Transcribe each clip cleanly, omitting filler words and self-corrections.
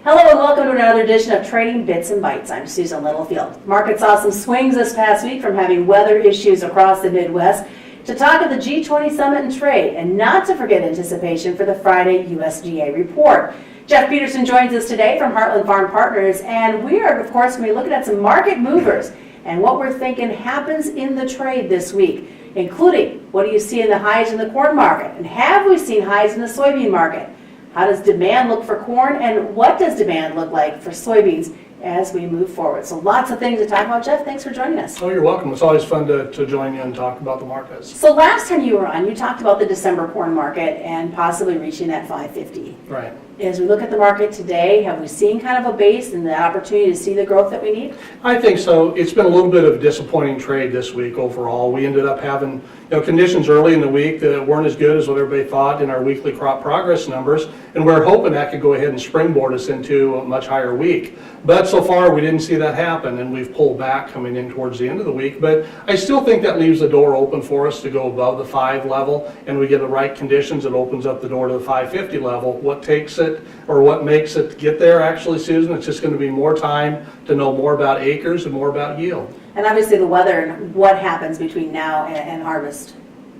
Hello and welcome to another edition of Trading Bits and Bytes. I'm Susan Littlefield. Market saw some swings this past week from having weather issues across the Midwest to talk of the G20 Summit and trade, and not to forget anticipation for the Friday USDA report. Jeff Peterson joins us today from Heartland Farm Partners, and we are, of course, going to be looking at some market movers and what we're thinking happens in the trade this week, including what do you see in the highs in the corn market, and have we seen highs in the soybean market? How does demand look for corn, and what does demand look like for soybeans as we move forward? So lots of things to talk about. Jeff, thanks for joining us. Oh, you're welcome. It's always fun to join you and talk about the markets. So last time you were on, you talked about the December corn market and possibly reaching that 550. Right. As we look at the market today, have we seen kind of a base and the opportunity to see the growth that we need? I think so. It's been a little bit of a disappointing trade this week overall. We ended up having conditions early in the week that weren't as good as what everybody thought in our weekly crop progress numbers, and we're hoping that could go ahead and springboard us into a much higher week. But so far we didn't see that happen, and we've pulled back coming in towards the end of the week. But I still think that leaves the door open for us to go above the 5 level, and we get the right conditions. It opens up the door to the 550 level. What takes it or what makes it get there, actually, Susan, it's just going to be more time to know more about acres and more about yield. And obviously the weather and what happens between now and harvest.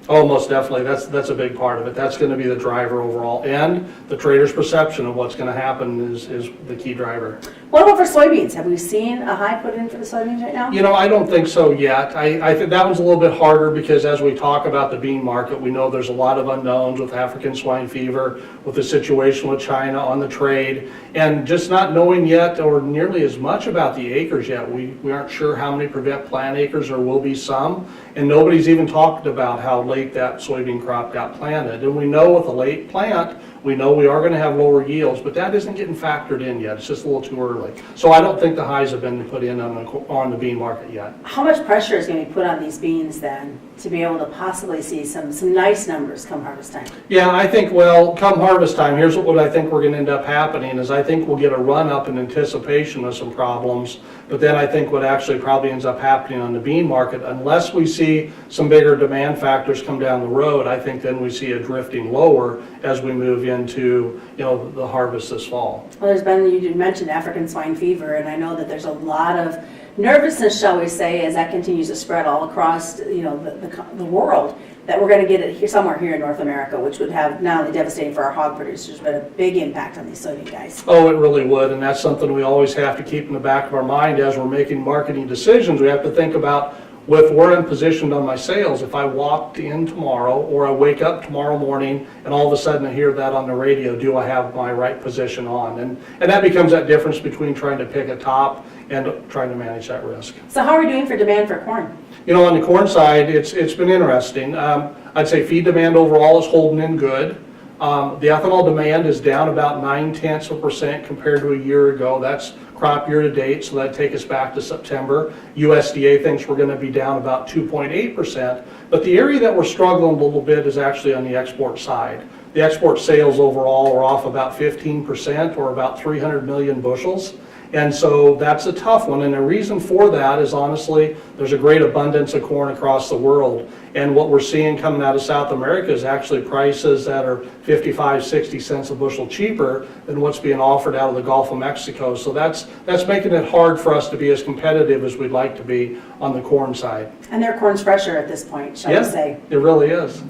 Oh, most definitely. That's a big part of it. That's going to be the driver overall. And the trader's perception of what's going to happen is the key driver. What about for soybeans? Have we seen a high put in for the soybeans right now? I don't think so yet. I think that one's a little bit harder because as we talk about the bean market, we know there's a lot of unknowns with African swine fever, with the situation with China on the trade, and just not knowing yet or nearly as much about the acres yet. We aren't sure how many prevent plant acres, there will be some, and nobody's even talked about how late that soybean crop got planted. And we know with a late plant, we know we are going to have lower yields, but that isn't getting factored in yet. It's just a little too early. So I don't think the highs have been put in on the bean market yet. How much pressure is going to be put on these beans then to be able to possibly see some nice numbers come harvest time? Yeah, I think, well, come harvest time, here's what I think we're going to end up happening is I think we'll get a run up in anticipation of some problems, but then I think what actually probably ends up happening on the bean market, unless we see some bigger demand factors come down the road, I think then we see a drifting lower as we move into the harvest this fall. Well, there's been, you mentioned African swine fever, and I know that there's a lot of nervousness, shall we say, as that continues to spread all across the world, that we're going to get it here, somewhere here in North America, which would have not only devastating for our hog producers, but a big impact on these soybean guys. Oh, it really would, and that's something we always have to keep in the back of our mind as we're making marketing decisions. We have to think about where I'm positioned on my sales. If I walked in tomorrow or I wake up tomorrow morning and all of a sudden I hear that on the radio, do I have my right position on? And that becomes that difference between trying to pick a top and trying to manage that risk. So how are we doing for demand for corn? On the corn side, it's been interesting. I'd say feed demand overall is holding in good. The ethanol demand is down about 0.9% compared to a year ago. That's crop year to date, so that'd take us back to September. USDA thinks we're going to be down about 2.8%, but the area that we're struggling a little bit is actually on the export side. The export sales overall are off about 15%, or about 300 million bushels. And so that's a tough one, and the reason for that is honestly there's a great abundance of corn across the world, and what we're seeing coming out of South America is actually prices that are 55-60 cents a bushel cheaper than what's being offered out of the Gulf of Mexico. So that's making it hard for us to be as competitive as we'd like to be on the corn side. And their corn's fresher at this point, shall we say? It really is.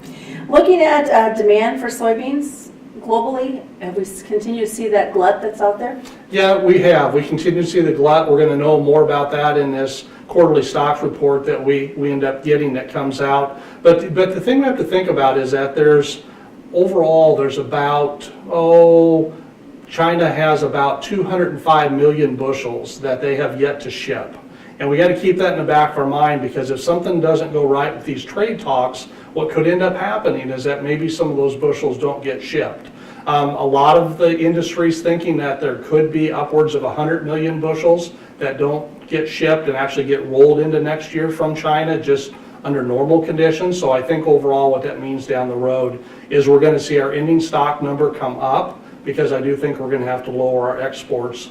Looking at demand for soybeans globally, have we continued to see that glut that's out there? Yeah, we have. We continue to see the glut. We're going to know more about that in this quarterly stocks report that we end up getting that comes out. But the thing we have to think about is that there's about, China has about 205 million bushels that they have yet to ship. And we got to keep that in the back of our mind, because if something doesn't go right with these trade talks, what could end up happening is that maybe some of those bushels don't get shipped. A lot of the industry's thinking that there could be upwards of 100 million bushels that don't get shipped and actually get rolled into next year from China just under normal conditions. So I think overall what that means down the road is we're going to see our ending stock number come up, because I do think we're going to have to lower our exports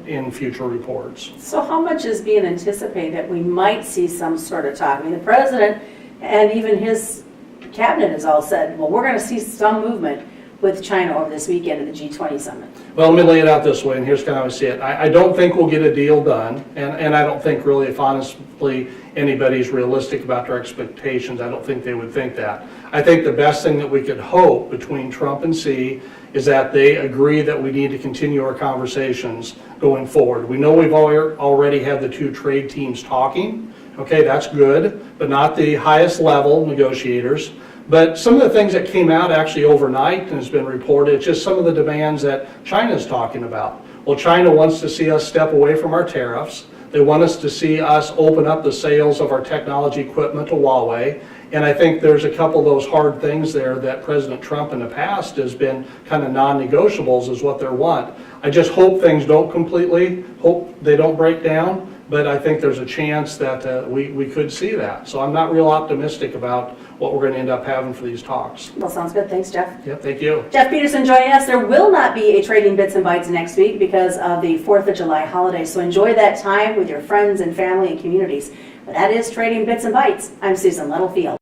in future reports. So how much is being anticipated that we might see some sort of talk? I mean, the president and even his cabinet has all said, well, we're going to see some movement. with China over this weekend at the G20 Summit? Well, let me lay it out this way, and here's kind of how I see it. I don't think we'll get a deal done, and I don't think really, if honestly anybody's realistic about their expectations, I don't think they would think that. I think the best thing that we could hope between Trump and Xi is that they agree that we need to continue our conversations going forward. We know we've already had the two trade teams talking. Okay, that's good, but not the highest level negotiators. But some of the things that came out actually overnight and has been reported, just some of the demands that China's talking about. Well, China wants to see us step away from our tariffs. They want us to see us open up the sales of our technology equipment to Huawei. And I think there's a couple of those hard things there that President Trump in the past has been kind of non-negotiables is what they want. I just hope things don't hope they don't break down. But I think there's a chance that we could see that. So I'm not real optimistic about what we're going to end up having for these talks. Well, sounds good. Thanks, Jeff. Yep, thank you. Jeff Peterson joining us. There will not be a Trading Bits and Bytes next week because of the 4th of July holiday. So enjoy that time with your friends and family and communities. But that is Trading Bits and Bytes. I'm Susan Littlefield.